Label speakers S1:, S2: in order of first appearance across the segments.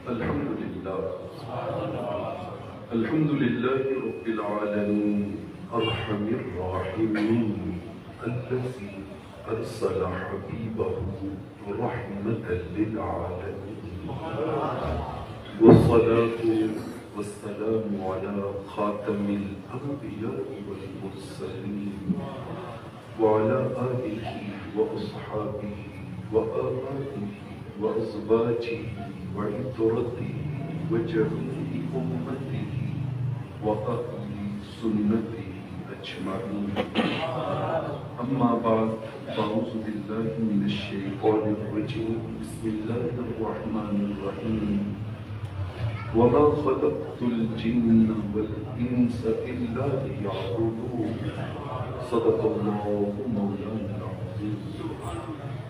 S1: الحمد لله رب العالمين الرحمن الرحيم الذي أرسل حبيبه رحمة للعالمين والصلاة والسلام على خاتم الأنبياء والمرسلين وعلى آله وأصحابه وآبائه وأزواجه وعترته وجميع أمته وأهل سنته أجمعين. أما بعد فأعوذ بالله من الشيطان الرجيم. بسم الله الرحمن الرحيم. وما خلقت الجن والإنس إلا ليعبدون. صدق الله مولانا العظيم.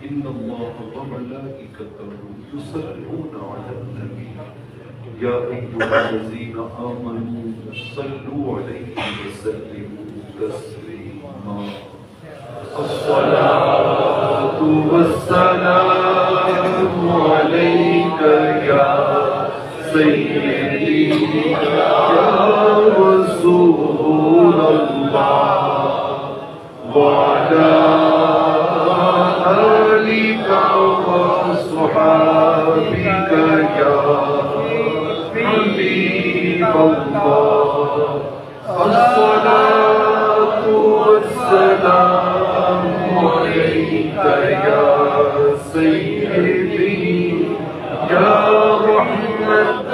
S1: إن الله وملائكته يصلون على النبي يا أيها الذين آمنوا صلوا عليه وسلموا تسليما. الصلاة والسلام عليك يا سيدي يا رسول الله وعلى آلك وصحابك يا حبيب الله. الصلاة والسلام عليك يا سيدي يا رحمة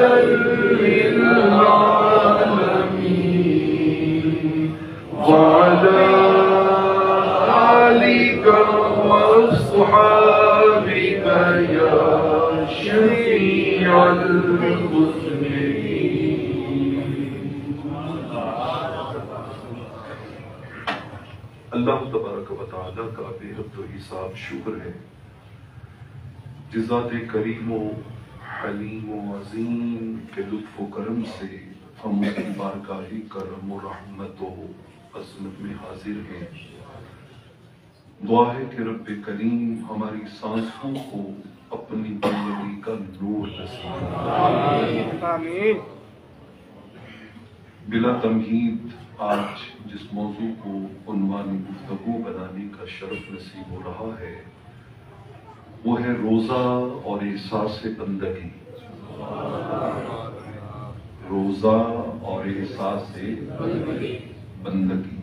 S1: للعالمين وعلى آلك وأصحابك يا شفيع المذنبين. اللہ تبارک و تعالیٰ کا بے حد و حساب شکر ہے جس ذات کریم و حلیم و عظیم کے لطف و کرم سے ہم اس کی بارگاہ کرم و رحمت و عظمت میں حاضر ہیں. دعا ہے کہ رب کریم ہماری سانسوں کو اپنی بندگی کا نور نصیب فرمائے. بلا تمہید آج جس موضوع کو عنوان گفتگو بنانے کا شرف نصیب ہو رہا ہے وہ ہے روزہ اور احساس بندگی. روزہ اور احساس بندگی.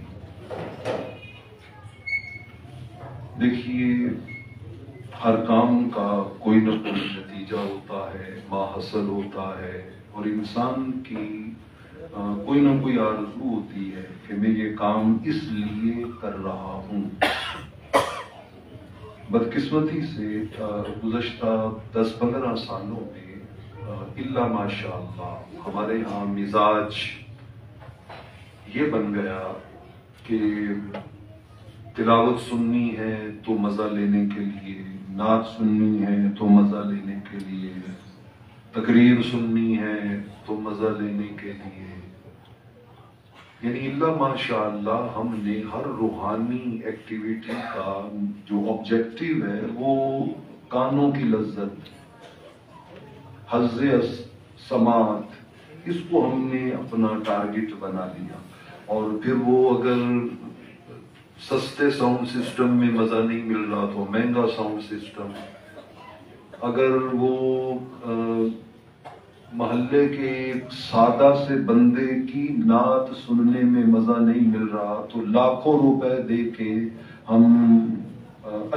S1: دیکھیے ہر کام کا کوئی نہ کوئی نتیجہ ہوتا ہے، ماحصل ہوتا ہے، اور انسان کی کوئی نہ کوئی آرزو ہوتی ہے کہ میں یہ کام اس لیے کر رہا ہوں. بدقسمتی سے گزشتہ 10-15 سالوں میں الا ماشاء اللہ ہمارے ہاں مزاج یہ بن گیا کہ تلاوت سننی ہے تو مزہ لینے کے لیے، نعت سننی ہے تو مزہ لینے کے لیے، تقریر سننی ہے تو مزہ لینے کے لیے. یعنی اللہ ماشاء اللہ ہم نے ہر روحانی ایکٹیویٹی کا جو آبجیکٹیو ہے وہ کانوں کی لذت، حظ سماعت، اس کو ہم نے اپنا ٹارگٹ بنا لیا. اور پھر وہ اگر سستے ساؤنڈ سسٹم میں مزہ نہیں مل رہا تو مہنگا ساؤنڈ سسٹم، اگر وہ محلے کے سادہ سے بندے کی نعت سننے میں مزہ نہیں مل رہا تو لاکھوں روپے دے کے ہم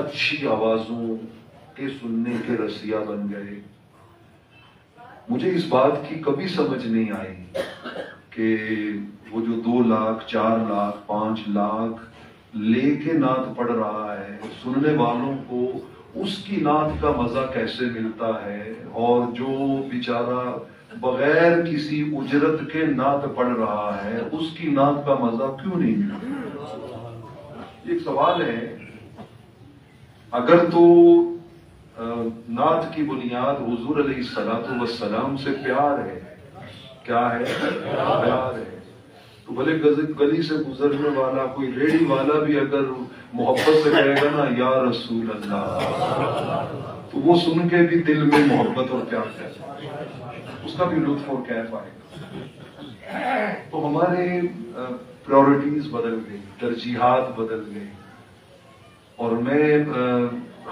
S1: اچھی آوازوں کے سننے کے رسیا بن گئے. مجھے اس بات کی کبھی سمجھ نہیں آئی کہ وہ جو 2 لاکھ 4 لاکھ 5 لاکھ لے کے نعت پڑھ رہا ہے، سننے والوں کو اس کی نعت کا مزہ کیسے ملتا ہے، اور جو بیچارہ بغیر کسی اجرت کے نعت پڑھ رہا ہے اس کی نعت کا مزہ کیوں نہیں ملتا. ایک سوال ہے. اگر تو نعت کی بنیاد حضور علیہ السلام سے پیار ہے، کیا ہے؟ پیار ہے. تو بھلے گلی سے گزرنے والا کوئی ریڑھی والا بھی اگر محبت سے کہے گا نا یا رسول اللہ، تو تو وہ سن کے بھی دل میں محبت اور پیار پیدا ہوگا، اس کا بھی لطف اور کیف آئے گا۔ تو ہمارے پرائورٹیز بدل گئی، ترجیحات بدل گئی، اور میں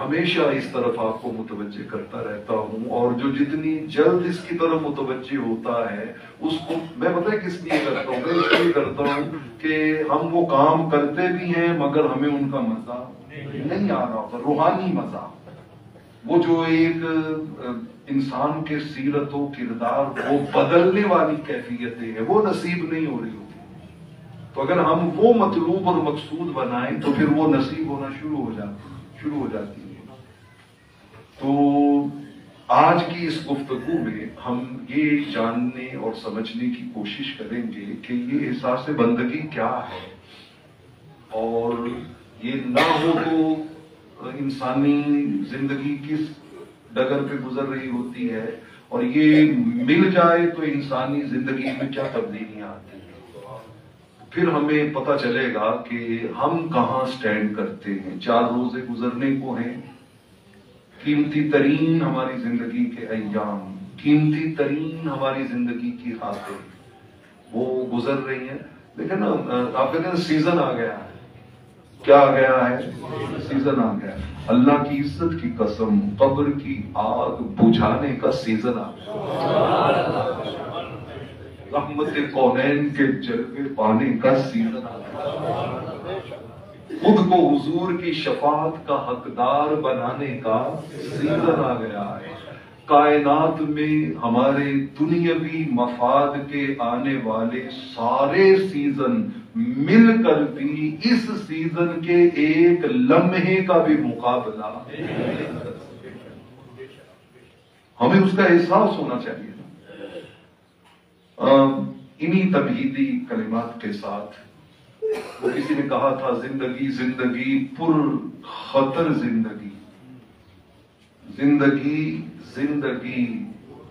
S1: ہمیشہ اس طرف آپ کو متوجہ کرتا رہتا ہوں، اور جو جتنی جلد اس کی طرف متوجہ ہوتا ہے اس کو میں پتہ ہے کس لیے کرتا ہوں، میں اس لیے کرتا ہوں کہ ہم وہ کام کرتے بھی ہیں مگر ہمیں ان کا مزہ نہیں آ رہا ہوتا، روحانی مزہ، وہ جو ایک انسان کے سیرت و کردار وہ بدلنے والی کیفیتیں ہیں وہ نصیب نہیں ہو رہی ہوتی۔ تو اگر ہم وہ مطلوب اور مقصود بنائیں تو پھر وہ نصیب ہونا شروع ہو جاتی ہے۔ تو آج کی اس گفتگو میں ہم یہ جاننے اور سمجھنے کی کوشش کریں گے کہ یہ احساس بندگی کیا ہے، اور یہ نہ ہو تو انسانی زندگی کس ڈگر پہ گزر رہی ہوتی ہے، اور یہ مل جائے تو انسانی زندگی میں کیا تبدیلیاں آتی ہیں۔ پھر ہمیں پتہ چلے گا کہ ہم کہاں سٹینڈ کرتے ہیں۔ 4 روزے گزرنے کو ہیں، قیمتی ترین ہماری زندگی کے ایام، قیمتی ترین ہماری زندگی کی راتیں وہ گزر رہی ہیں، لیکن آپ کہتے ہیں سیزن آ گیا ہے۔ کیا آ گیا ہے؟ سیزن آ گیا ہے۔ اللہ کی عزت کی قسم، قبر کی آگ بجھانے کا سیزن آ گیا، رحمت کونین کے جلوے پانے کا سیزن آ گیا، خود کو حضور کی شفاعت کا حقدار بنانے کا سیزن آ گیا ہے۔ کائنات میں ہمارے دنیاوی مفاد کے آنے والے سارے سیزن مل کر بھی اس سیزن کے ایک لمحے کا بھی مقابلہ نہیں کر سکتے۔ ہمیں اس کا احساس ہونا چاہیے۔ انہی تمہیدی کلمات کے ساتھ وہ کسی نے کہا تھا، زندگی زندگی پر خطر زندگی، زندگی زندگی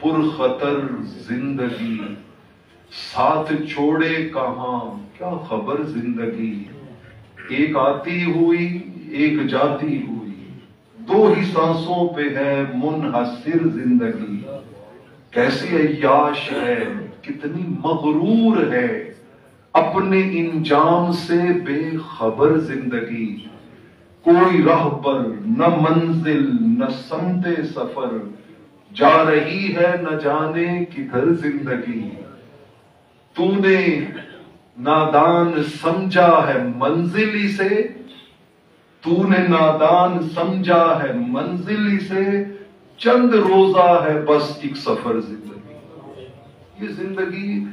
S1: پر خطر زندگی، ساتھ چھوڑے کہاں کیا خبر زندگی، ایک آتی ہوئی ایک جاتی ہوئی، 2 ہی سانسوں پہ ہے منحصر زندگی، کیسی عیاش ہے کتنی مغرور ہے، اپنے انجام سے بے خبر زندگی، کوئی راہ پر نہ منزل نہ سمت سفر، جا رہی ہے نہ جانے کدھر زندگی، تو نے نادان سمجھا ہے منزل سے، تو نے نادان سمجھا ہے منزل سے، چند روزہ ہے بس ایک سفر زندگی۔ یہ زندگی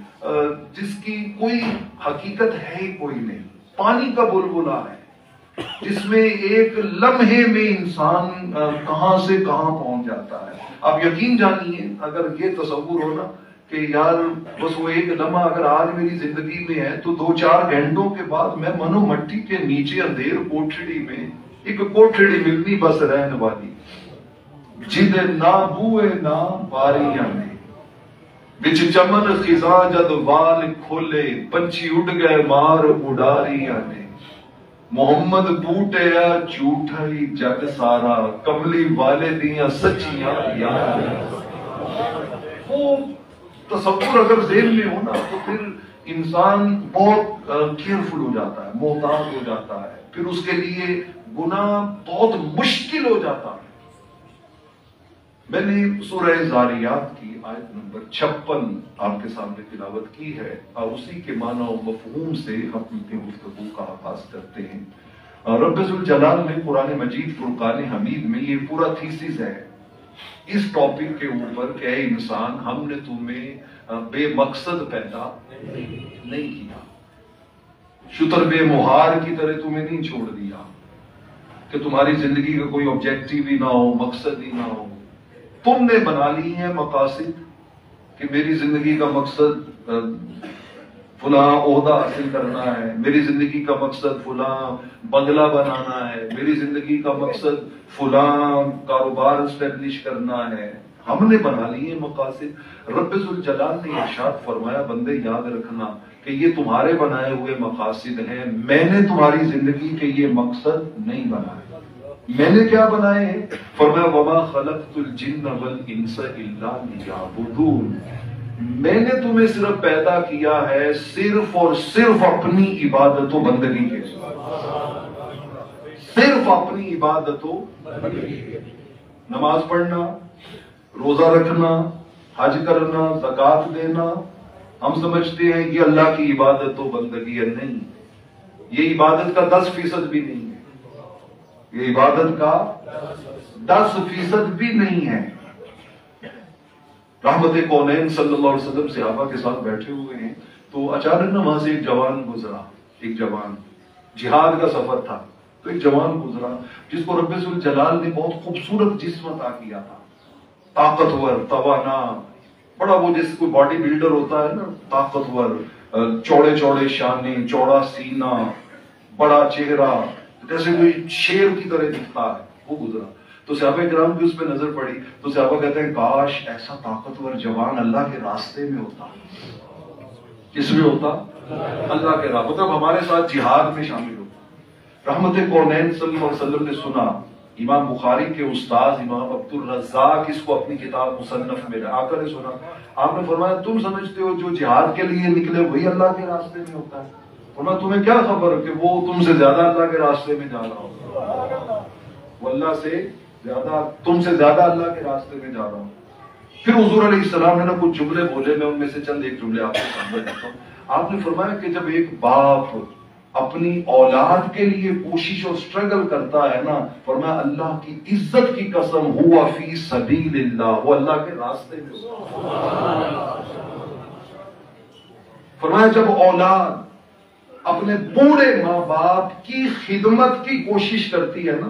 S1: جس کی کوئی حقیقت ہے ہی کوئی نہیں، پانی کا بلبلہ ہے جس میں ایک لمحے میں انسان کہاں سے کہاں پہنچ جاتا ہے۔ آپ یقین جانیے اگر یہ تصور ہونا کہ یار بس وہ ایک لمحہ اگر آج میری زندگی میں ہے تو 2-4 گھنٹوں کے بعد میں منو مٹی کے نیچے اندھیر کوٹھڑی میں ایک کوٹھڑی ملنی بس رہن والی، جد نہ بوئے نہ باریاں میں، بچ چمن خزاں جد وال کھولے، پنچھی اڑ گئے مار اڈاریاں نے، محمد بوٹیا جھوٹا ہی جگ سارا، کملی والے دیاں سچیاں یار۔ وہ تصور اگر ذہن میں ہونا تو پھر انسان بہت کیئرفل ہو جاتا ہے، محتاط ہو جاتا ہے، پھر اس کے لیے گناہ بہت مشکل ہو جاتا ہے۔ میں نے سورہ زاریات کی آیت نمبر 56 آپ کے سامنے تلاوت کی ہے، اور اسی کے معنی و مفہوم سے ہم اپنی گفتگو کا آغاز کرتے ہیں۔ رب ذوالجلال نے قرآن مجید فرقان حمید میں یہ پورا تھیسس ہے اس ٹاپک کے اوپر کہ اے انسان، ہم نے تمہیں بے مقصد پیدا نہیں کیا، شتر بے مہار کی طرح تمہیں نہیں چھوڑ دیا کہ تمہاری زندگی کا کوئی آبجیکٹیو ہی نہ ہو، مقصد ہی نہ ہو۔ تم نے بنا لی ہیں مقاصد کہ میری زندگی کا مقصد فلاں عہدہ حاصل کرنا ہے، میری زندگی کا مقصد فلاں بنگلہ بنانا ہے، میری زندگی کا مقصد فلاں کاروبار اسٹیبلش کرنا ہے۔ ہم نے بنا لیے مقاصد۔ رب ذوالجلال نے ارشاد فرمایا، بندے یاد رکھنا کہ یہ تمہارے بنائے ہوئے مقاصد ہیں، میں نے تمہاری زندگی کے یہ مقصد نہیں بنائے۔ میں نے کیا بنائے ہیں؟ فرمایا وما خلقت الجن والانس الا لیعبدون، میں نے تمہیں صرف پیدا کیا ہے صرف اور صرف اپنی عبادت و بندگی کے لیے، صرف اپنی عبادت و نماز پڑھنا، روزہ رکھنا، حج کرنا، زکوٰۃ دینا، ہم سمجھتے ہیں یہ اللہ کی عبادت و بندگی ہے، نہیں، یہ عبادت کا 10% بھی نہیں ہے، یہ عبادت کا 10% بھی نہیں ہے۔ رحمت کونین صلی اللہ علیہ وسلم صحابہ کے ساتھ بیٹھے ہوئے ہیں تو اچانک نہ وہاں سے ایک جوان گزرا، ایک جوان، جہاد کا سفر تھا، تو ایک جوان گزرا جس کو رب ذوالجلال نے بہت خوبصورت جسم عطا کیا تھا، طاقتور، توانا، بڑا وہ جیسے کوئی باڈی بلڈر ہوتا ہے نا، طاقتور، چوڑے چوڑے شانے، چوڑا سینہ، بڑا چہرہ، جیسے کوئی شیر کی طرح دکھتا ہے، وہ گزرا تو صحابہ کرام کی اس پہ نظر پڑی تو صحابہ کہتے ہیں کاش ایسا طاقتور جوان اللہ کے راستے میں ہوتا۔ کس میں ہوتا؟ اللہ کے راستے، مطلب ہمارے ساتھ جہاد میں شامل ہوتا۔ رحمت کونین صلی اللہ علیہ وسلم نے سنا، امام بخاری کے استاد امام عبد الرزاق اس کو اپنی کتاب مصنف میں آ کر سنا، آپ نے فرمایا تم سمجھتے ہو جو جہاد کے لیے نکلے وہی اللہ کے راستے میں ہوتا ہے؟ فرمایا تمہیں کیا خبر کہ وہ تم سے زیادہ اللہ کے راستے میں جا رہا ہو، وہ اللہ سے زیادہ، تم سے زیادہ اللہ کے راستے میں جا رہا ہوں۔ پھر حضور علیہ السلام نے کچھ جملے بولے، میں ان میں سے چند ایک جملے آپ کو سمجھ دیتا ہوں۔ آپ نے فرمایا کہ جب ایک باپ اپنی اولاد کے لیے کوشش اور سٹرگل کرتا ہے نا، فرمایا اللہ کی عزت کی قسم، ہوا فی سبیل اللہ، وہ اللہ کے راستے میں ہوا۔ فرمایا جب اولاد اپنے بوڑھے ماں باپ کی خدمت کی کوشش کرتی ہے نا،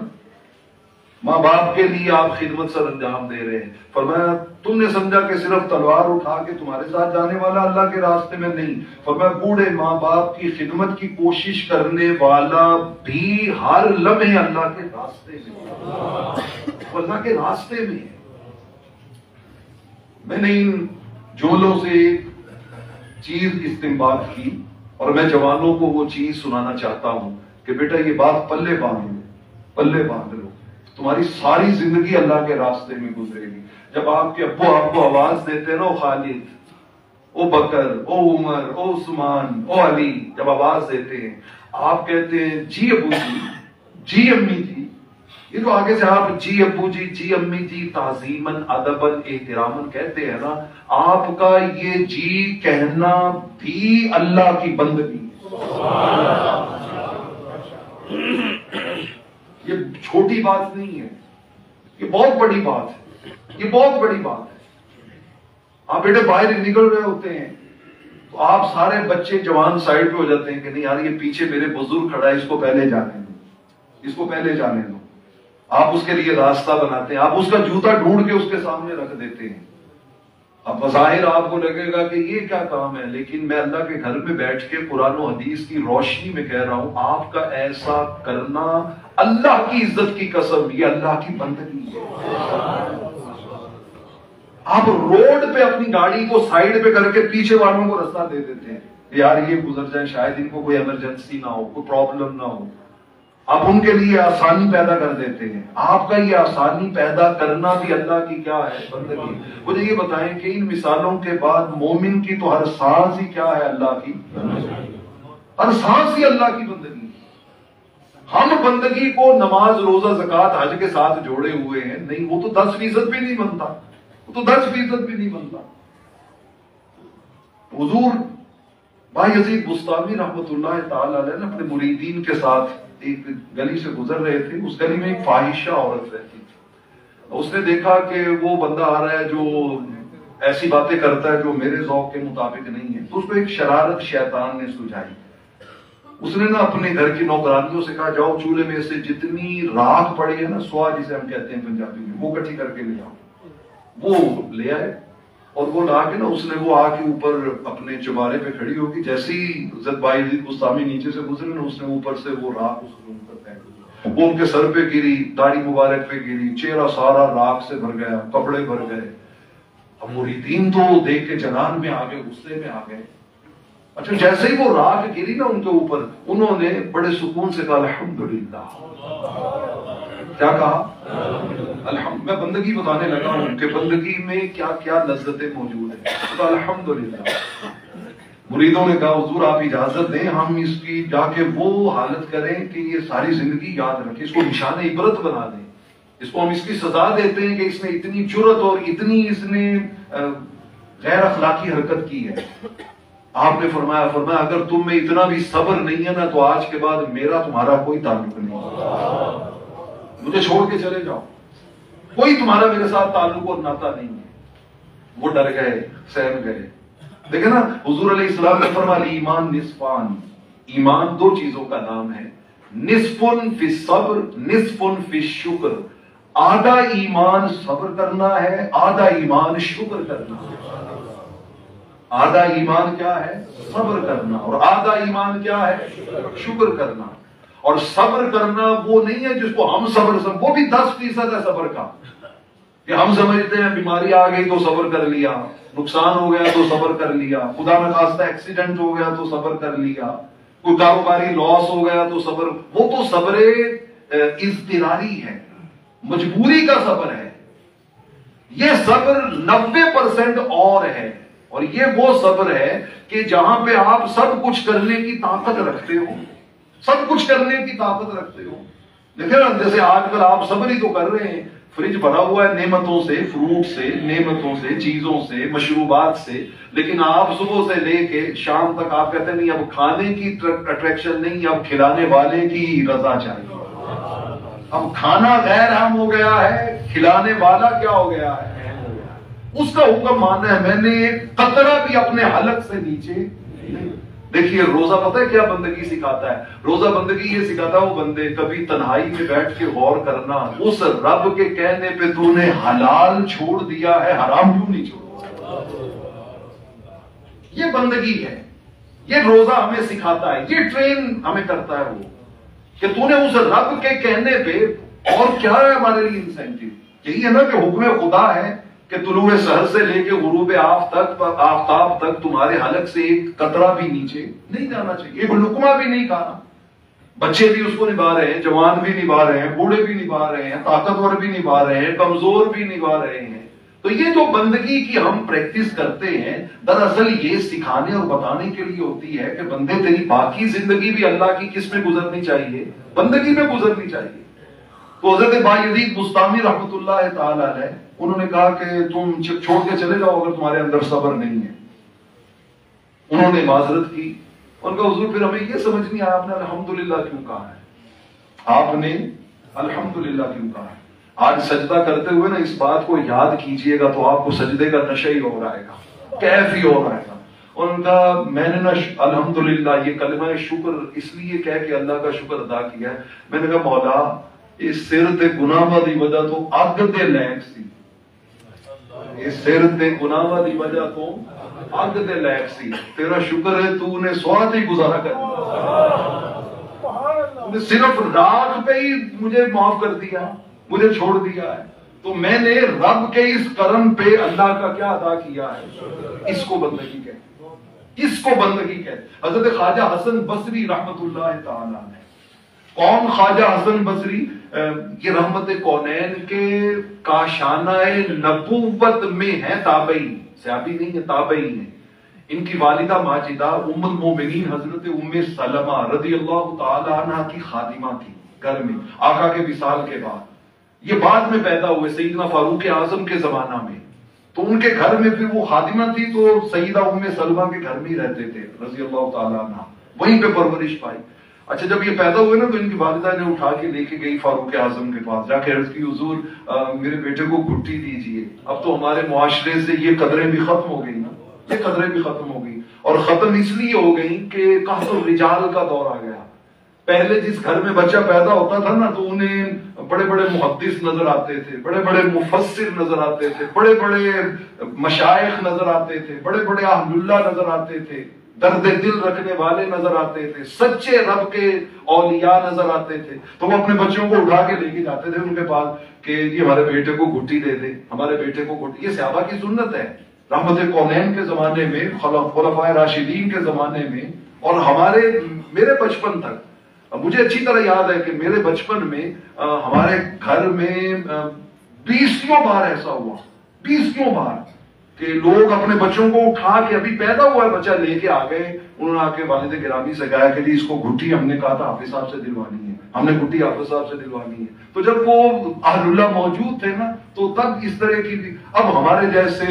S1: ماں باپ کے لیے آپ خدمت سر انجام دے رہے ہیں، فرمایا تم نے سمجھا کہ صرف تلوار اٹھا کے تمہارے ساتھ جانے والا اللہ کے راستے میں، نہیں، فرمایا بوڑھے ماں باپ کی خدمت کی کوشش کرنے والا بھی ہر لمحے اللہ کے راستے میں، وہ اللہ کے راستے میں ہے۔ میں نے ان جملوں سے ایک چیز استنباط کی اور میں جوانوں کو وہ چیز سنانا چاہتا ہوں کہ بیٹا یہ بات پلے باندھ لو، پلے باندھ لو، تمہاری ساری زندگی اللہ کے راستے میں گزرے گی۔ جب آپ کے ابو آپ کو آواز دیتے نا، او خالد، او بکر، او عمر، او عثمان، او علی، جب آواز دیتے ہیں آپ کہتے ہیں جی ابو جی، جی امی جی، یہ جو آگے سے آپ جی ابو جی، جی امی جی، تعظیماً، ادباً، احتراماً کہتے ہیں نا، آپ کا یہ جی کہنا بھی اللہ کی بندگی ہے۔ یہ چھوٹی بات نہیں ہے، یہ بہت بڑی بات ہے، یہ بہت بڑی بات ہے۔ آپ بیٹے باہر نکل رہے ہوتے ہیں تو آپ سارے بچے جوان سائڈ پہ ہو جاتے ہیں کہ نہیں یار یہ پیچھے میرے بزرگ کھڑا ہے، اس کو پہلے جانے دو، اس کو پہلے جانے دو۔ آپ اس کے لیے راستہ بناتے ہیں، آپ اس کا جوتا ڈھونڈ کے اس کے سامنے رکھ دیتے ہیں۔ اب بظاہر آپ کو لگے گا کہ یہ کیا کام ہے، لیکن میں اللہ کے گھر میں بیٹھ کے قرآن و حدیث کی روشنی میں کہہ رہا ہوں، آپ کا ایسا کرنا اللہ کی عزت کی قسم یہ اللہ کی بندگی ہے۔ آپ روڈ پہ اپنی گاڑی کو سائیڈ پہ کر کے پیچھے والوں کو راستہ دے دیتے ہیں، یار یہ گزر جائیں، شاید ان کو کوئی ایمرجنسی نہ ہو، کوئی پرابلم نہ ہو، آپ ان کے لیے آسانی پیدا کر دیتے ہیں۔ آپ کا یہ آسانی پیدا کرنا بھی اللہ کی کیا ہے؟ بندگی۔ مجھے یہ بتائیں کہ ان مثالوں کے بعد مومن کی تو ہر سانس ہی کیا ہے؟ اللہ کی بندگی، ہر سانس ہی اللہ کی بندگی۔ ہم بندگی کو نماز، روزہ، زکوٰۃ، حج کے ساتھ جوڑے ہوئے ہیں، نہیں، وہ تو 10% بھی نہیں بنتا، وہ تو 10% بھی نہیں بنتا۔ حضور بھائی یزید بستامی رحمۃ اللہ تعالی علیہ نے اپنے مریدین کے ساتھ ایک گلی سے گزر رہے تھے، اس گلی میں ایک فاحشہ عورت رہتی تھی۔ اس نے دیکھا کہ وہ بندہ آ رہا ہے جو ایسی باتیں کرتا ہے جو میرے ذوق کے مطابق نہیں ہے، تو اس کو ایک شرارت شیطان نے سجائی۔ اس نے نا اپنے گھر کی نوکرانیوں سے کہا جاؤ چولہے میں سے جتنی راکھ پڑی ہے نا، سوا جسے ہم کہتے ہیں پنجابی میں، وہ اکٹھی کر کے لے آؤ۔ وہ لے آئے اور وہ لا کے نا اس نے وہ آ کے اوپر اپنے چبارے پہ کھڑی ہوگی، جیسے ہی عزت بھائی یزید بستامی نیچے سے گزرے نا، اس نے اوپر سے وہ راکھ اس روم پر پھینک دی، وہ ان کے سر پہ گری، داڑھی مبارک پہ گری، چہرہ سارا راکھ سے بھر گیا، کپڑے بھر گئے۔ اب مریدین تو دیکھ کے جنان میں آ گئے، غصے میں آ گئے۔ اچھا جیسے ہی وہ راکھ گری نا ان کے اوپر، انہوں نے بڑے سکون سے کہا الحمدللہ، کیا کہا؟ میں بندگی بتانے لگا ہوں کہ بندگی میں کیا کیا لذتیں موجود ہیں. تو الحمدللہ مریدوں نے کہا حضور آپ اجازت دیں ہم اس کی جا کے وہ حالت کریں کہ یہ ساری زندگی یاد رکھے، اس کو نشان عبرت بنا دیں، اس کو ہم اس کی سزا دیتے ہیں کہ اس نے اتنی جرت اور اتنی اس نے غیر اخلاقی حرکت کی ہے. آپ نے فرمایا اگر تم میں اتنا بھی صبر نہیں ہے نا تو آج کے بعد میرا تمہارا کوئی تعلق نہیں، مجھے چھوڑ کے چلے جاؤ، کوئی تمہارا میرے ساتھ تعلق اور ناتا نہیں ہے. وہ ڈر گئے، سہم گئے. دیکھیں نا حضور علیہ السلام نے فرمایا ایمان نصفان، ایمان دو چیزوں کا نام ہے، نصفن فی الصبر نصفن فی الشکر. آدھا ایمان صبر کرنا ہے، آدھا ایمان شکر کرنا ہے. آدھا ایمان کیا ہے؟ صبر کرنا. اور آدھا ایمان کیا ہے؟ شکر کرنا. اور صبر کرنا وہ نہیں ہے جس کو ہم صبر وہ بھی 10% ہے صبر کا، کہ ہم سمجھتے ہیں بیماری آ گئی تو صبر کر لیا، نقصان ہو گیا تو صبر کر لیا، خدا نہ خواستہ ایکسیڈنٹ ہو گیا تو صبر کر لیا، کوئی کاروباری لاس ہو گیا تو صبر. وہ تو صبر اضطراری ہے، مجبوری کا صبر ہے. یہ صبر 90% اور ہے. اور یہ وہ صبر ہے کہ جہاں پہ آپ سب کچھ کرنے کی طاقت رکھتے ہو، سب کچھ کرنے کی طاقت رکھتے ہو. دیکھیں نا جیسے آج کل آپ صبر ہی تو کر رہے ہیں، فریج بھرا ہوا ہے نعمتوں سے، فروٹ سے، نعمتوں سے، چیزوں سے، مشروبات سے، لیکن آپ صبح سے لے کے شام تک آپ کہتے ہیں نہیں اب کھانے کی اٹریکشن نہیں، اب کھلانے والے کی رضا چاہیے. اب کھانا غیر اہم ہو گیا ہے، کھلانے والا کیا ہو گیا ہے؟ اس کا حکم ماننا ہے. میں نے قطرہ بھی اپنے حلق سے نیچے نہیں. دیکھیے روزہ پتہ ہے کیا بندگی سکھاتا ہے؟ روزہ بندگی یہ سکھاتا ہے وہ بندے کبھی تنہائی میں بیٹھ کے غور کرنا اس رب کے کہنے پہ تو نے حلال چھوڑ دیا ہے، حرام کیوں نہیں چھوڑا. یہ بندگی ہے، یہ روزہ ہمیں سکھاتا ہے، یہ ٹرین ہمیں کرتا ہے وہ کہ تو نے اس رب کے کہنے پہ. اور کیا ہے ہمارے لیے انسینٹیو؟ یہی ہے نا کہ حکم خدا ہے کہ طلوع سحر سے لے کے غروب آفتاب تک تمہارے حلق سے ایک قطرہ بھی نیچے نہیں جانا چاہیے، ایک لقمہ بھی نہیں کھانا. بچے بھی اس کو نبھا رہے ہیں، جوان بھی نبھا رہے ہیں، بوڑھے بھی نبھا رہے ہیں، طاقتور بھی نبھا رہے ہیں، کمزور بھی نبھا رہے ہیں. تو یہ جو بندگی کی ہم پریکٹس کرتے ہیں دراصل یہ سکھانے اور بتانے کے لیے ہوتی ہے کہ بندے تیری باقی زندگی بھی اللہ کی کس میں گزرنی چاہیے؟ بندگی میں گزرنی چاہیے. تو حضرت بایزید بستامی رحمۃ اللہ تعالی علیہ انہوں نے کہا کہ تم چھوڑ کے چلے جاؤ اگر تمہارے اندر صبر نہیں ہے. انہوں نے معذرت کی. ان کا حضور پھر ہمیں یہ سمجھ نہیں آیا آپ نے الحمدللہ کیوں کہا ہے، آپ نے الحمدللہ کیوں کہا ہے. آج سجدہ کرتے ہوئے نا اس بات کو یاد کیجئے گا تو آپ کو سجدے کا نشہ ہی ہو رہا ہے، کیف ہی ہو رہا ہے. ان کا میں نے نا الحمدللہ یہ کلمہ شکر اس لیے کہہ کے اللہ کا شکر ادا کیا ہے. میں نے کہا مولا اس سر تے گناہ دی وجہ تو اگ دے لائق سی، اس سر تے گناہ دی وجہ تو اگ دے لائق سی، تیرا شکر ہے تو نے سواد ہی گزارا کر دیا، صرف رات پہ ہی مجھے معاف کر دیا، مجھے چھوڑ دیا ہے. تو میں نے رب کے اس کرم پہ اللہ کا کیا ادا کیا ہے. اس کو بندگی کہتے، اس کو بندگی کہتے. حضرت خواجہ حسن بصری رحمت اللہ تعالی نے، کون خواجہ حسن بصری؟ یہ رحمت کونین کے کاشانہ نبوت میں ہے، تابعی، صحابی نہیں ہے، تابعی ہیں. ان کی والدہ ماجدہ ام المومنین حضرت ام سلمہ رضی اللہ تعالی عنہ کی خادمہ تھی گھر میں آقا کے وصال کے بعد. یہ بعد میں پیدا ہوئے سیدنا فاروق اعظم کے زمانہ میں. تو ان کے گھر میں پھر وہ خادمہ تھی تو سیدہ ام سلمہ کے گھر میں ہی رہتے تھے رضی اللہ تعالی عنہ، وہیں پہ پرورش پائی. اچھا جب یہ پیدا ہوئے نا تو ان کی والدہ نے اٹھا کے لے کے گئی فاروق اعظم کے پاس، جا کے عرض کی حضور میرے بیٹے کو گھٹی دیجئے. اب تو ہمارے معاشرے سے یہ قدریں بھی ختم ہو گئی نا، یہ قدریں بھی ختم ہو گئی. اور ختم اس لیے ہو گئی کہ قحط الرجال کا دور آ گیا. پہلے جس گھر میں بچہ پیدا ہوتا تھا نا تو انہیں بڑے بڑے محدث نظر آتے تھے، بڑے بڑے مفسر نظر آتے تھے، بڑے بڑے مشائخ نظر آتے تھے، بڑے بڑے اہل اللہ نظر آتے تھے، درد دل رکھنے والے نظر آتے تھے، سچے رب کے اولیاء نظر آتے تھے. تو وہ اپنے بچوں کو اٹھا کے لے کے جاتے تھے ان کے پاس کہ یہ ہمارے بیٹے کو گھٹی دے دے، ہمارے بیٹے کو گھٹی. یہ صحابہ کی سنت ہے رحمت کونین کے زمانے میں، خلفائے راشدین کے زمانے میں، اور میرے بچپن تک مجھے اچھی طرح یاد ہے کہ میرے بچپن میں ہمارے گھر میں 20 بار ایسا ہوا، 20 بار کہ لوگ اپنے بچوں کو اٹھا کے، ابھی پیدا ہوا ہے بچہ، لے کے آ گئے، انہوں نے آ کے والد گرامی سے کہا کہ جی اس کو گھٹی ہم نے کہا تھا حافظ صاحب سے دلوانی ہے، ہم نے گھٹی حافظ صاحب سے دلوانی ہے۔ تو جب وہ اہل اللہ موجود تھے نا تو تب اس طرح کی بھی، اب ہمارے جیسے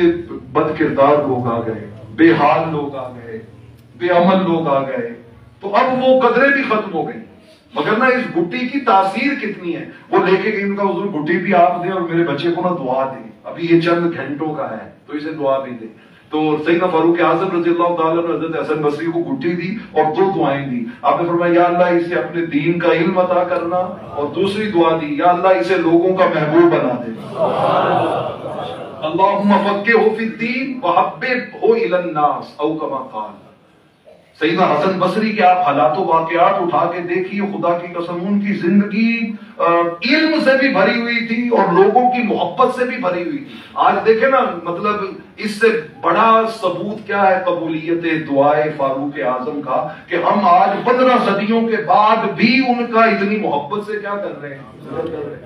S1: بد کردار لوگ آ گئے، بے حال لوگ آ گئے، بے عمل لوگ آ گئے، تو اب وہ قدریں بھی ختم ہو گئی۔ مگر نا اس گھٹی کی تاثیر کتنی ہے، وہ لے کے گئی، ان کا حضور گھٹی بھی آپ دیں اور میرے بچے کو نا دعا دیں، ابھی یہ چند گھنٹوں کا ہے تو اسے دعا بھی دیں۔ تو سیدنا فاروق اعظم رضی اللہ تعالیٰ نے حضرت حسن بصری کو گھٹی دی اور 2 دعائیں دی۔ آپ نے فرمایا یا اللہ اسے اپنے دین کا علم عطا کرنا، اور دوسری دعا دی یا اللہ اسے لوگوں کا محبوب بنا دے۔ اللہم فقہہ فی الدین وحببہ الی الناس او کما قال۔ سیدنا حسن بصری کے آپ حالات و واقعات اٹھا کے دیکھیے، خدا کی قسم ان کی زندگی علم سے بھی بھری ہوئی تھی اور لوگوں کی محبت سے بھی بھری ہوئی تھی۔ آج دیکھیں نا، مطلب اس سے بڑا ثبوت کیا ہے قبولیت دعائے فاروق اعظم کا، کہ ہم آج 15 صدیوں کے بعد بھی ان کا اتنی محبت سے کیا کر رہے ہیں۔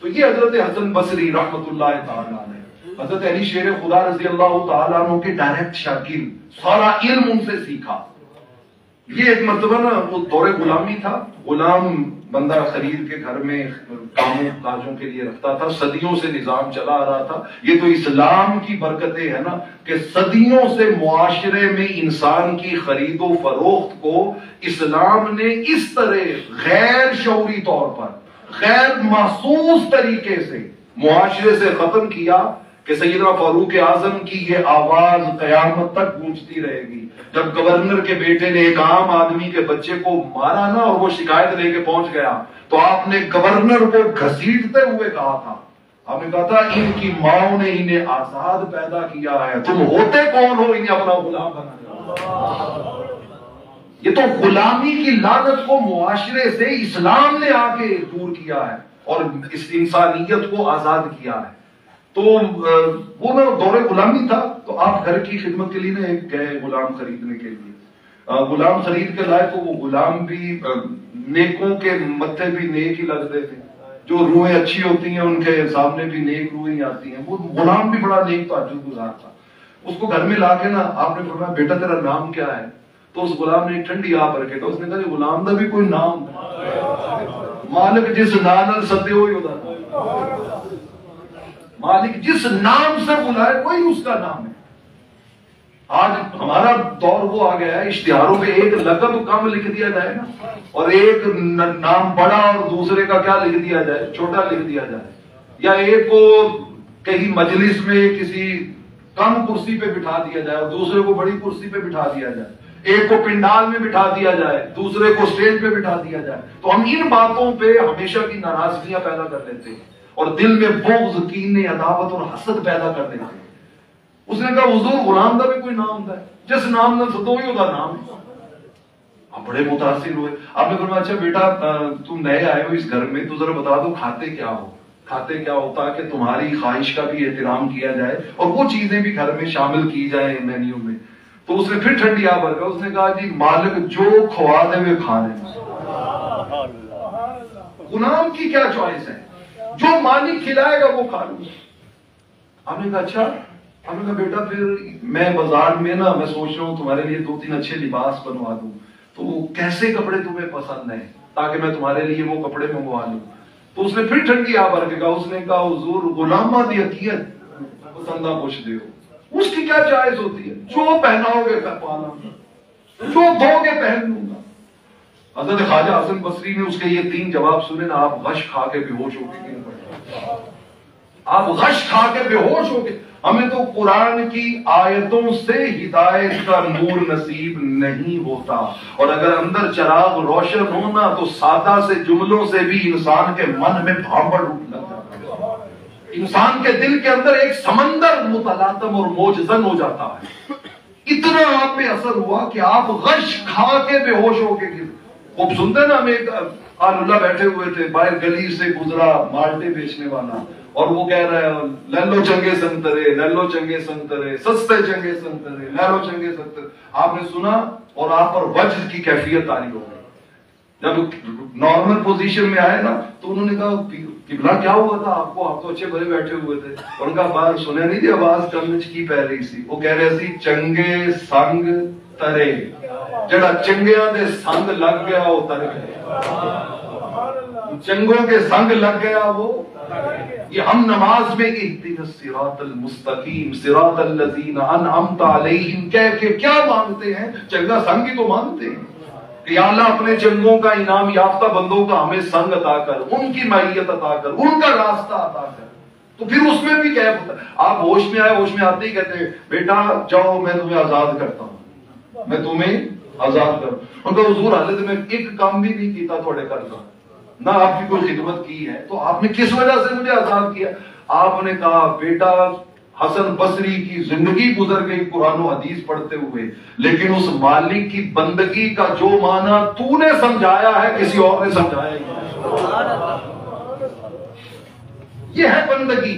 S1: تو یہ حضرت حسن بصری رحمت اللہ تعالیٰ نے، حضرت علی شیر خدا رضی اللہ تعالیٰ عنہ کے ڈائریکٹ شاگرد، سارا علم ان سے سیکھا۔ یہ ایک مرتبہ نا وہ دور غلامی تھا، غلام بندہ خرید کے گھر میں کاموں کاجوں کے لیے رکھتا تھا، صدیوں سے نظام چلا آ رہا تھا۔ یہ تو اسلام کی برکتیں ہے نا کہ صدیوں سے معاشرے میں انسان کی خرید و فروخت کو اسلام نے اس طرح غیر شعوری طور پر، غیر محسوس طریقے سے معاشرے سے ختم کیا کہ سیدنا فاروق اعظم کی یہ آواز قیامت تک گونجتی رہے گی۔ جب گورنر کے بیٹے نے ایک عام آدمی کے بچے کو مارا نا اور وہ شکایت لے کے پہنچ گیا، تو آپ نے گورنر کو گھسیٹتے ہوئے کہا تھا، آپ نے کہا تھا ان کی ماں نے انہیں آزاد پیدا کیا ہے، تم ہوتے کون ہو انہیں اپنا غلام بنانا۔ یہ تو غلامی کی لعنت کو معاشرے سے اسلام نے آ کے دور کیا ہے اور اس انسانیت کو آزاد کیا ہے۔ تو وہ نا دور غلامی تھا، تو آپ گھر کی خدمت کے لیے نا ایک گئے غلام خریدنے کے لیے، غلام خرید کے لائے تو وہ غلام بھی نیکوں کے متھے بھی نیک ہی لگتے تھے، جو روحیں اچھی ہوتی ہیں ان کے سامنے بھی نیک روحیں آتی ہیں۔ وہ غلام بھی بڑا نیک تہجد گزار تھا۔ اس کو گھر میں لا کے نا آپ نے فرمایا بیٹا تیرا نام کیا ہے؟ تو اس غلام نے ایک ٹھنڈی آپ رکھے، تو اس نے کہا جی غلام دا بھی کوئی نام، مالک جس نام سدے ہوئی ہوتا، مالک جس نام سے بلائے کوئی اس کا نام ہے۔ آج ہمارا دور وہ آ گیا ہے، اشتہاروں پہ ایک لقب کم لکھ دیا جائے نا، اور ایک نام بڑا اور دوسرے کا کیا لکھ دیا جائے، چھوٹا لکھ دیا جائے، یا ایک کو کہیں مجلس میں کسی کم کرسی پہ بٹھا دیا جائے اور دوسرے کو بڑی کرسی پہ بٹھا دیا جائے، ایک کو پنڈال میں بٹھا دیا جائے دوسرے کو اسٹیج پہ بٹھا دیا جائے۔ تو ہم ان باتوں پہ ہمیشہ کی ناراضگیاں پیدا کر لیتے ہیں اور دل میں بغض، کینے، عداوت اور حسد پیدا کر دیتے ہیں۔ اس نے کہا حضور غلام دا بھی کوئی نام ہوتا ہے، جس نام نہ سدو ہی ہوتا نام ہے۔ آپ بڑے متاثر ہوئے، آپ نے فرمایا اچھا بیٹا تم نئے آئے ہو اس گھر میں، تو ذرا بتا دو کھاتے کیا ہو، کھاتے کیا ہوتا کہ تمہاری خواہش کا بھی احترام کیا جائے اور وہ چیزیں بھی گھر میں شامل کی جائیں مینیو میں۔ تو اس نے پھر ٹھنڈی آ بھر کر اس نے کہا جی مالک جو کھوا دے وہ کھا لیں۔ غلام کی کیا چوائس ہے، جو مالک کھلائے گا وہ کھا لوں۔ آپ نے کہا اچھا، آپ نے کہا بیٹا پھر میں بازار میں نا میں سوچ رہا ہوں تمہارے لیے 2-3 اچھے لباس بنوا دوں، تو کیسے کپڑے تمہیں پسند ہیں تاکہ میں تمہارے لیے وہ کپڑے منگوا لوں۔ تو اس نے پھر ٹھنڈی آ بھر کے کہا، اس نے کہا حضور غلامہ دی حقیقت پسندہ پوچھ دیو، اس کی کیا چوائس ہوتی ہے، جو پہناؤ گے پہنا، جو دو گے پہن لوں گا۔ حضرت خواجہ حسن بصری نے اس کے یہ 3 جواب سنے نا، آپ غش کھا کے بے ہوش ہو کے گر پڑے، آپ غش کھا کے بے ہوش ہو کے۔ ہمیں تو قرآن کی آیتوں سے ہدایت کا نور نصیب نہیں ہوتا، اور اگر اندر چراغ روشن ہونا تو سادہ سے جملوں سے بھی انسان کے من میں بھانبڑ لگ جاتا ہے، انسان کے دل کے اندر ایک سمندر متلاطم اور موجزن ہو جاتا ہے۔ اتنا آپ پہ اثر ہوا کہ آپ غش کھا کے بے ہوش ہو کے گر۔ خوب سنتے نا، ہمیں ایک اللہ بیٹھے ہوئے تھے، باہر گلی سے گزرا مالٹے بیچنے والا، اور وہ کہہ رہا ہے لے لو چنگے سنترے، لے لو چنگے سنترے، سستے چنگے سنترے، لے لو چنگے سنترے۔ آپ نے سنا اور آپ پر وجد کی کیفیت طاری ہو گئی۔ جب نارمل پوزیشن میں آئے نا تو انہوں نے کہا قبلہ کیا ہوا تھا آپ کو، آپ تو اچھے بھلے بیٹھے ہوئے تھے. اور ان کا بات سنے نہیں تھی آواز کمچ کی پہ رہی سی. وہ کہہ رہے سی چنگے سنگ ترے، جڑا چنگیاں دے سنگ لگ گیا وہ تر گیا. چنگوں کے سنگ لگ گیا وہ. یہ ہم نماز میں اہدنا الصراط المستقیم صراط الذین انعمت علیہم کہہ کے کیا مانگتے ہیں؟ چنگا سنگ ہی تو مانگتے ہیں کہ یا اللہ اپنے چنگوں کا انعام یافتہ بندوں کا ہمیں سنگ عطا کر، ان کی معیت عطا کر، ان کا راستہ عطا کر. تو پھر اس میں بھی کیا ہے، آپ ہوش میں آئے، ہوش میں آتے ہی کہتے ہیں بیٹا جاؤ میں تمہیں آزاد کرتا ہوں، میں تمہیں آزاد کروں. ان کا حضور حالت میں ایک کام بھی نہیں کیتا تھوڑے کرنا، نہ آپ کی کوئی خدمت کی ہے، تو آپ نے کس وجہ سے مجھے آزاد کیا؟ آپ نے کہا بیٹا حسن بصری کی زندگی گزر گئی قرآن و حدیث پڑھتے ہوئے، لیکن اس مالک کی بندگی کا جو معنی تو نے سمجھایا ہے کسی اور نے سمجھایا ہی نہیں. یہ ہے بندگی.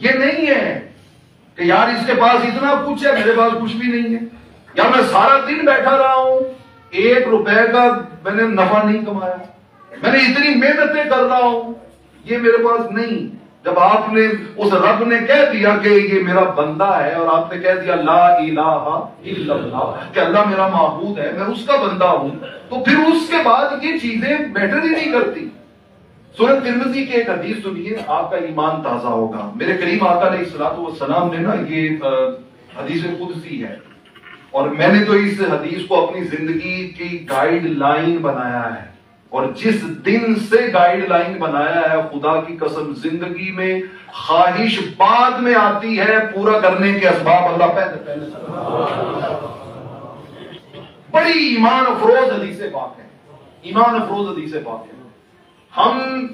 S1: یہ نہیں ہے کہ یار اس کے پاس اتنا کچھ ہے میرے پاس کچھ بھی نہیں ہے، یا میں سارا دن بیٹھا رہا ہوں 1 روپے کا میں نے نفع نہیں کمایا، میں نے اتنی محنتیں کر رہا ہوں، یہ میرے پاس نہیں. جب آپ نے اس رب نے کہہ دیا کہ یہ میرا بندہ ہے، اور آپ نے کہہ دیا لا الہ الا اللہ کہ اللہ میرا معبود ہے، میں اس کا بندہ ہوں، تو پھر اس کے بعد یہ چیزیں میٹر ہی نہیں کرتی. سورۃ ترمذی کی ایک حدیث سنیے، آپ کا ایمان تازہ ہوگا. میرے کریم آقا علیہ الصلوۃ والسلام نے نا یہ حدیث قدسی ہے، اور میں نے تو اس حدیث کو اپنی زندگی کی گائیڈ لائن بنایا ہے، اور جس دن سے گائیڈ لائن بنایا ہے خدا کی قسم زندگی میں خواہش بعد میں آتی ہے، پورا کرنے کے اسباب اللہ پہلے. بڑی ایمان افروز حدیث پاک ہے، ایمان افروز حدیث پاک ہے. ہم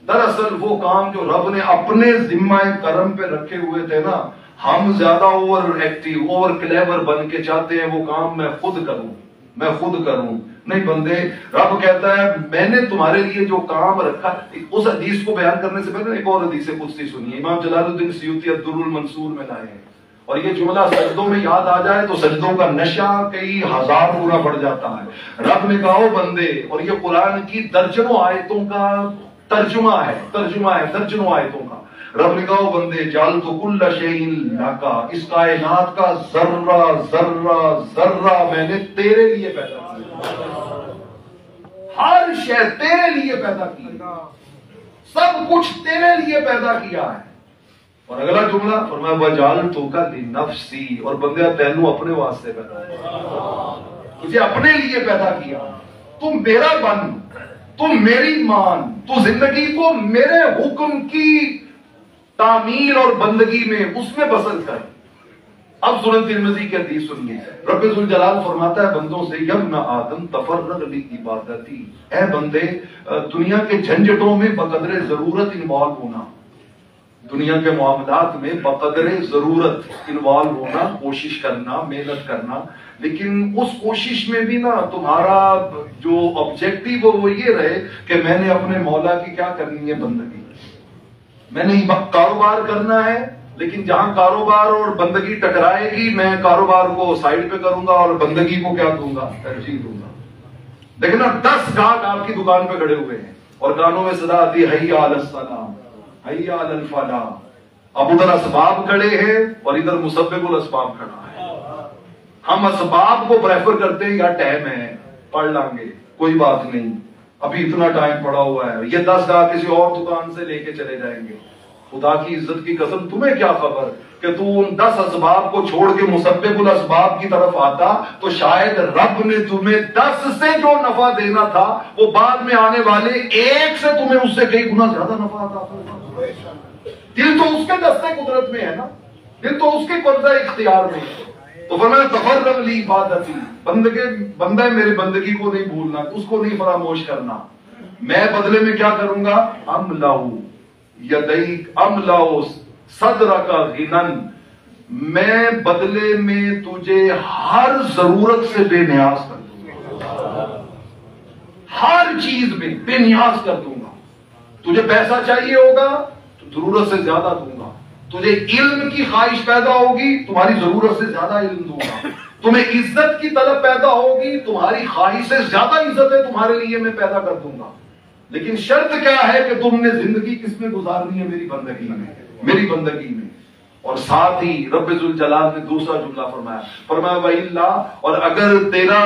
S1: دراصل وہ کام جو رب نے اپنے ذمہ کرم پہ رکھے ہوئے تھے نا، ہم زیادہ اوور ایکٹیو اوور کلیور بن کے چاہتے ہیں وہ کام میں خود کروں، میں خود کروں. نہیں بندے، رب کہتا ہے میں نے تمہارے لیے جو کام رکھا. اس حدیث کو بیان کرنے سے پہلے ایک اور حدیث قدسی سنیے، امام جلال الدین سیوطی الدر المنصور میں لائے ہیں، اور یہ جملہ سجدوں میں یاد آ جائے تو سجدوں کا نشہ کئی ہزار گنا بڑھ جاتا ہے. رب نے کہا بندے، اور یہ قرآن کی درجنوں آیتوں کا ترجمہ ہے درجنوں آیتوں کا. رب نے کہا بندے جعلت کل شیء لک، اس کائنات کا ذرہ ذرہ ذرہ میں نے تیرے لیے پیدا کیا، ہر شے تیرے لیے پیدا کی، سب کچھ تیرے لیے پیدا کیا ہے. اور اگلا جملہ فرمایا وجعلتک لنفسی، اور بندے تینوں اپنے واسطے پیدا کیا، تجھے اپنے لیے پیدا کیا. تم میرا بن، تم میری مان، تو زندگی کو میرے حکم کی تعمیل اور بندگی میں اس میں بسر کر. اب سورۃ ترمذی کی حدیث سنیے، رب ذوالجلال فرماتا ہے بندوں سے یا ابن آدم تفرغ لعبادتی، اے بندے دنیا کے جھنجھٹوں میں بقدر ضرورت انوالو ہونا، دنیا کے معاملات میں بقدر ضرورت انوالو ہونا، کوشش کرنا، محنت کرنا. لیکن اس کوشش میں بھی نا تمہارا جو آبجیکٹو وہ یہ رہے کہ میں نے اپنے مولا کی کیا کرنی ہے بندگی. میں نے کاروبار کرنا ہے، لیکن جہاں کاروبار اور بندگی ٹکرائے گی میں کاروبار کو سائڈ پہ کروں گا اور بندگی کو کیا دوں گا، ترجیح دوں گا. لیکن 10 گاہک آپ کی دکان پہ کھڑے ہوئے ہیں اور کانوں میں صدا آتی ہے حی علی الصلاۃ، حی علی الفلاح. اب ادھر اسباب کھڑے ہیں اور ادھر مسبب الاسباب کھڑا ہے. ہم اسباب کو پریفر کرتے ہیں، یا ٹائم ہے پڑھ لیں گے کوئی بات نہیں، ابھی اتنا ٹائم پڑا ہوا ہے، یہ 10 گاہک کسی اور دکان سے لے کے چلے جائیں گے. خدا کی عزت کی قسم تمہیں کیا خبر کہ تو ان 10 اسباب کو چھوڑ کے مسبب الاسباب کی طرف آتا تو شاید رب نے تمہیں 10 سے جو نفع دینا تھا وہ بعد میں آنے والے 1 سے تمہیں اس سے کئی گنا زیادہ نفع آتا. دل تو اس کے دستے قدرت میں ہے نا، دل تو اس کے قبضہ اختیار میں ہے. تو فرمایا تفرغ لعبادتی، بندہ میرے بندگی کو نہیں بھولنا، اس کو نہیں فراموش کرنا. میں بدلے میں کیا کروں گا، املاؤ یدیک املاؤ صدرک غنن، میں بدلے میں تجھے ہر ضرورت سے بے نیاز کر دوں گا، ہر چیز میں بے نیاز کر دوں گا. تجھے پیسہ چاہیے ہوگا تو ضرورت سے زیادہ دوں گا، تجھے علم کی خواہش پیدا ہوگی تمہاری ضرورت سے زیادہ علم دوں گا، تمہیں عزت کی طلب پیدا ہوگی، تمہاری خواہش سے زیادہ عزتیں تمہارے لیے میں پیدا کر دوں گا، لیکن شرط کیا ہے کہ تم نے زندگی کس میں گزارنی ہے؟ میری بندگی میں، میری بندگی میں۔ اور ساتھ ہی رب ذوالجلال نے دوسرا جملہ فرمایا، وَإِلَّا، اور اگر تیرا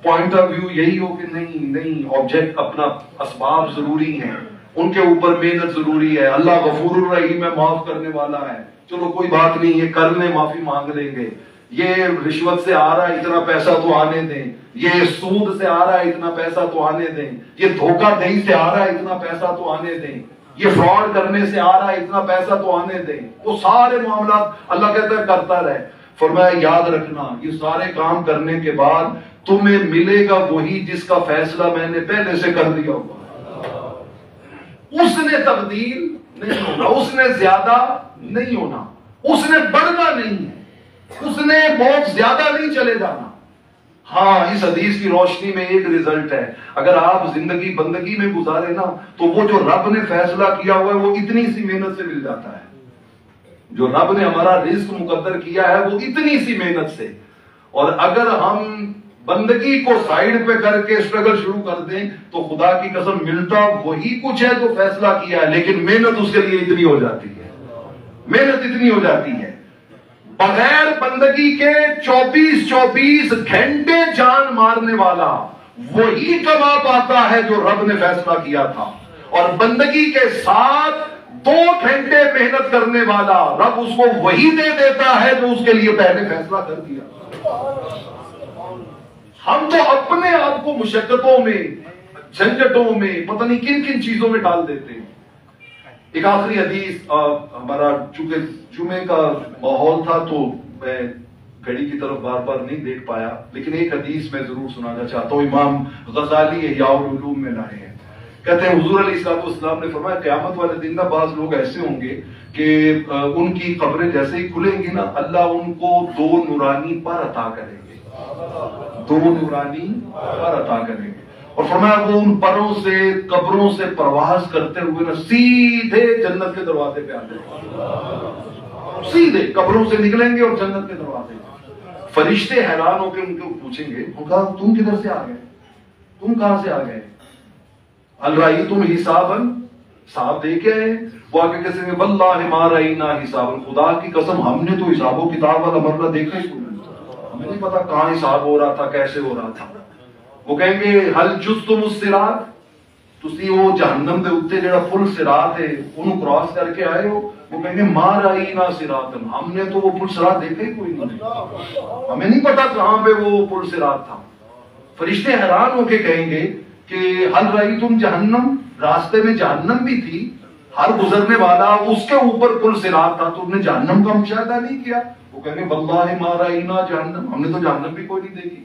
S1: پوائنٹ آف ویو یہی ہو کہ نہیں آبجیکٹ اپنا اسباب ضروری ہیں، ان کے اوپر محنت ضروری ہے، اللہ غفور الرحیم ہے، معاف کرنے والا ہے، چلو کوئی بات نہیں، یہ کر لیں، معافی مانگ لیں گے، یہ رشوت سے آ رہا ہے اتنا پیسہ تو آنے دیں، یہ سود سے آ رہا ہے اتنا پیسہ تو آنے دیں، یہ دھوکہ دہی سے آ رہا ہے اتنا پیسہ تو آنے دیں، یہ فراڈ کرنے سے آ رہا ہے اتنا پیسہ تو آنے دیں، وہ سارے معاملات اللہ کہتا ہے کرتا رہے۔ فرمایا یاد رکھنا یہ سارے کام کرنے کے بعد تمہیں ملے گا وہی جس کا فیصلہ میں نے پہلے سے کر دیا ہوگا۔ اس نے تبدیل نہیں ہونا، اس نے زیادہ نہیں ہونا، اس نے بڑھنا نہیں ہے، اس نے بہت زیادہ نہیں چلے جانا۔ ہاں اس حدیث کی روشنی میں ایک رزلٹ ہے، اگر آپ زندگی بندگی میں گزارے نا تو وہ جو رب نے فیصلہ کیا ہوا ہے وہ اتنی سی محنت سے مل جاتا ہے، جو رب نے ہمارا رزق مقدر کیا ہے وہ اتنی سی محنت سے۔ اور اگر ہم بندگی کو سائیڈ پہ کر کے اسٹرگل شروع کر دیں تو خدا کی قسم ملتا وہی کچھ ہے جو فیصلہ کیا ہے، لیکن محنت اس کے لیے اتنی ہو جاتی ہے، محنت اتنی ہو جاتی ہے۔ بغیر بندگی کے 24 گھنٹے جان مارنے والا وہی کما پاتا ہے جو رب نے فیصلہ کیا تھا، اور بندگی کے ساتھ 2 گھنٹے محنت کرنے والا رب اس کو وہی دے دیتا ہے جو اس کے لیے پہلے فیصلہ کر دیا۔ ہم تو اپنے آپ کو مشقتوں میں، جھنجٹوں میں، پتہ نہیں کن کن چیزوں میں ڈال دیتے ہیں۔ ایک آخری حدیث، ہمارا چونکہ جمعے کا ماحول تھا تو میں گھڑی کی طرف بار بار نہیں دیکھ پایا، لیکن ایک حدیث میں ضرور سنانا چاہتا ہوں، امام غزالی احیاء العلوم میں لائے ہیں۔ کہتے ہیں حضور علیہ السلام نے فرمایا قیامت والے دن نا بعض لوگ ایسے ہوں گے کہ ان کی قبریں جیسے ہی کھلیں گی نا اللہ ان کو 2 نورانی پر عطا کریں گے، 2 نورانی پر عطا کریں گے، اور فرمایا وہ ان پروں سے قبروں سے پرواز کرتے ہوئے نا سیدھے جنت کے دروازے پہ آتے ہیں، سیدھے قبروں سے نکلیں گے اور جنت کے دروازے پہ۔ فرشتے حیران ہو کے ان کو پوچھیں گے، کہا تم کدھر سے آ گئے، تم کہاں سے آ گئے؟ الرائی تم حسابن، حساب دے کے آئے؟ وہ آگے کہتے ہیں واللہ ما رأینا حسابن، خدا کی قسم ہم نے تو حساب و کتاب والا مرلہ دیکھا ہی کوئی نہیں، ہمیں نہیں پتا کہاں حساب ہو رہا تھا، کیسے ہو رہا تھا۔ وہ کہیں گے حل جزتم الصراط، تسی وہ جہنم دے اوتے جڑا پل صراط ہے انہوں کراس کر کے آئے ہو؟ وہ کہیں گے ما رأینا صراطن، ہم نے تو وہ پل صراط دیکھا ہی کوئی نہیں، ہمیں نہیں پتا کہاں پہ وہ پل صراط تھا۔ فرشتے حیران ہو کے کہیں گے کہ حل رأیتم جہنم، راستے میں جہنم بھی تھی، ہر گزرنے والا اس کے اوپر پل صراط تھا، تو انہوں نے جہنم کا مشاہدہ نہیں کیا؟ وہ کہیں گے واللہ ما رأینا جہنم، ہم نے تو جہنم بھی کوئی نہیں دیکھی۔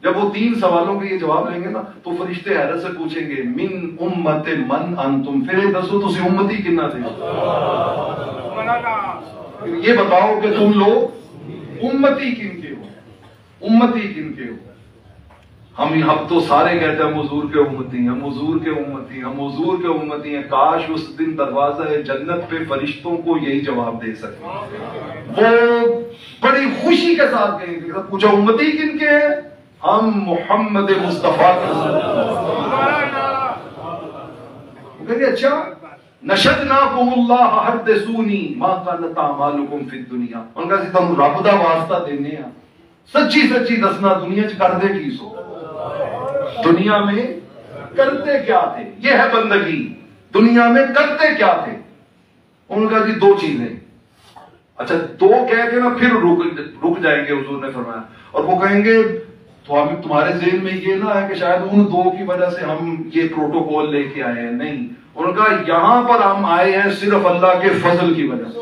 S1: جب وہ 3 سوالوں کے یہ جواب لیں گے نا تو فرشتے حیرت سے پوچھیں گے من امت من انتم، پھر یہ دسو تسی امتی کنا دے، یہ بتاؤ کہ تم لوگ امتی کن کے ہو، امتی کن کے ہو؟ ہم تو سارے کہتے ہیں ہم حضور کے امتی ہیں، ہم حضور کے امتی ہیں، ہم حضور کے امتی ہیں۔ کاش اس دن دروازہ جنت پہ فرشتوں کو یہی جواب دے سکیں، وہ بڑی خوشی کے ساتھ کہیں گے، پوچھا امتی کن کے ہیں؟ ہم محمد مصطفیٰ کے کہیں گے اچھا نشدناکم اللہ حدثونی ما کانت اعمالکم فی الدنیا، ان کا تم رب دا واسطہ دینے ہیں، سچی سچی دسنا دنیا چ کر دے کی سو، دنیا میں کرتے کیا تھے؟ یہ ہے بندگی، دنیا میں کرتے کیا تھے؟ ان کا جی 2 چیزیں، اچھا 2 کہہ کے نا پھر رک جائیں گے، حضور نے فرمایا، اور وہ کہیں گے تو ہم تمہارے ذہن میں یہ نہ ہے کہ شاید ان 2 کی وجہ سے ہم یہ پروٹوکول لے کے آئے ہیں، نہیں، ان کا یہاں پر ہم آئے ہیں صرف اللہ کے فضل کی وجہ سے۔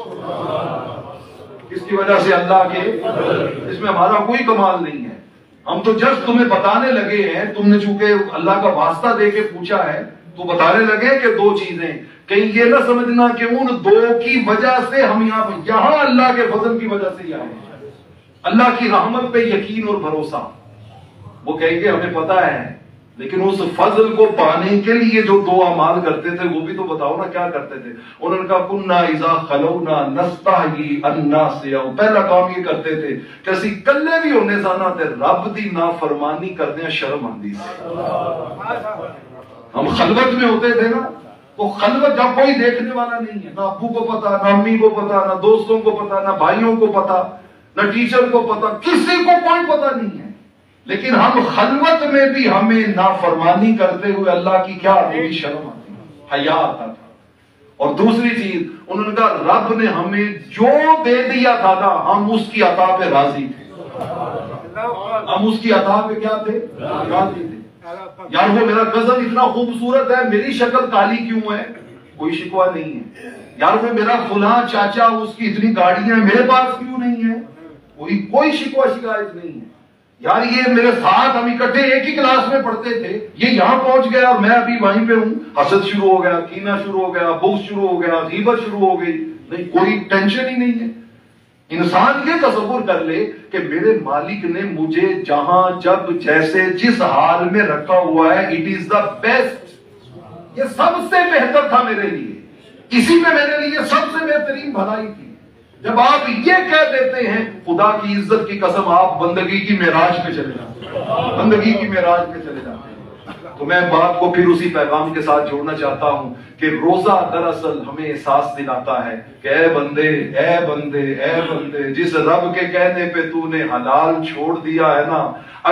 S1: کس کی وجہ سے؟ اللہ کے، اس میں ہمارا کوئی کمال نہیں ہے، ہم تو جسٹ تمہیں بتانے لگے ہیں، تم نے چونکہ اللہ کا واسطہ دے کے پوچھا ہے تو بتانے لگے کہ 2 چیزیں، کہیں یہ نہ سمجھنا کہ ان 2 کی وجہ سے ہم یہاں اللہ کے فضل کی وجہ سے ہی آئے ہیں، اللہ کی رحمت پہ یقین اور بھروسہ۔ وہ کہیں گے ہمیں پتا ہے لیکن اس فضل کو پانے کے لیے جو دو اعمال کرتے تھے وہ بھی تو بتاؤ نا کیا کرتے تھے. انہوں نے کہا کننا اذا خلونا نستحیی الناس. پہلا کام یہ کرتے تھے کہ اسی کلے بھی ہونے جانا تے رب دی نافرمانی کردے شرم آندی سی. ہم خلوت میں ہوتے تھے نا، تو خلوت جب کوئی دیکھنے والا نہیں ہے، نہ ابو کو پتا، نہ امی کو پتا، نہ دوستوں کو پتا، نہ بھائیوں کو پتا، نہ ٹیچر کو پتا، کسی کو کوئی پتا نہیں ہے، لیکن ہم خلوت میں بھی ہمیں نافرمانی کرتے ہوئے اللہ کی کیا آتی، شرم آتی، حیا آتا تھا. اور دوسری چیز انہوں نے کہا رب نے ہمیں جو دے دیا تھا نا ہم اس کی عطا پہ راضی تھے. ہم اس کی عطا پہ کیا تھے؟ راضی تھے. یار وہ میرا کزن اتنا خوبصورت ہے، میری شکل کالی کیوں ہے؟ کوئی شکوہ نہیں ہے. یار وہ میرا فلاں چاچا، اس کی اتنی گاڑیاں میرے پاس کیوں نہیں ہے؟ کوئی شکوہ شکایت نہیں ہے. یار یہ میرے ساتھ ہم اکٹھے ایک ہی کلاس میں پڑھتے تھے، یہ یہاں پہنچ گیا اور میں ابھی وہیں پہ ہوں. حسد شروع ہو گیا، کینہ شروع ہو گیا، بغض شروع ہو گیا، غیبت شروع ہو گئی. نہیں، کوئی ٹینشن ہی نہیں ہے. انسان یہ تصور کر لے کہ میرے مالک نے مجھے جہاں جب جیسے جس حال میں رکھا ہوا ہے، اٹ از دا بیسٹ. یہ سب سے بہتر تھا میرے لیے، اسی میں میرے لیے سب سے بہترین بھلائی تھی. جب آپ یہ کہہ دیتے ہیں خدا کی عزت کی قسم آپ بندگی کی معراج پہ چلے جاتے ہیں، بندگی کی معراج پہ چلے جاتے ہیں. تو میں بات کو پھر اسی پیغام کے ساتھ جوڑنا چاہتا ہوں کہ روزہ دراصل ہمیں احساس دلاتا ہے کہ اے بندے اے بندے اے بندے، جس رب کے کہنے پہ تو نے حلال چھوڑ دیا ہے نا،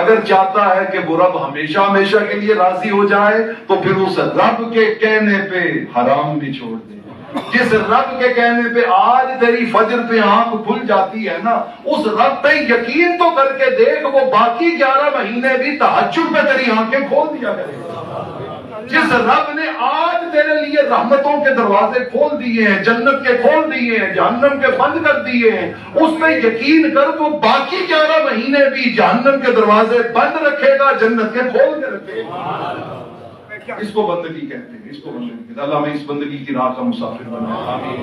S1: اگر چاہتا ہے کہ وہ رب ہمیشہ ہمیشہ کے لیے راضی ہو جائے تو پھر اس رب کے کہنے پہ حرام بھی چھوڑ دے. جس رب کے کہنے پہ آج تیری فجر پہ آنکھ کھل جاتی ہے نا، اس رب پہ یقین تو کر کے دیکھ، وہ باقی 11 مہینے بھی تہجد پہ تیری آنکھیں کھول دیا کرے گا. جس رب نے آج تیرے لیے رحمتوں کے دروازے کھول دیے ہیں، جنت کے کھول دیے ہیں، جہنم کے بند کر دیے ہیں، اس پہ یقین کر، وہ باقی 11 مہینے بھی جہنم کے دروازے بند رکھے گا، جنت کے کھول کے رکھے گا. اس کو بندگی کہتے ہیں، اس کو بندگی کہتے ہیں. اللہ ہمیں اس بندگی کی راہ کا مسافر بنائے. آمین.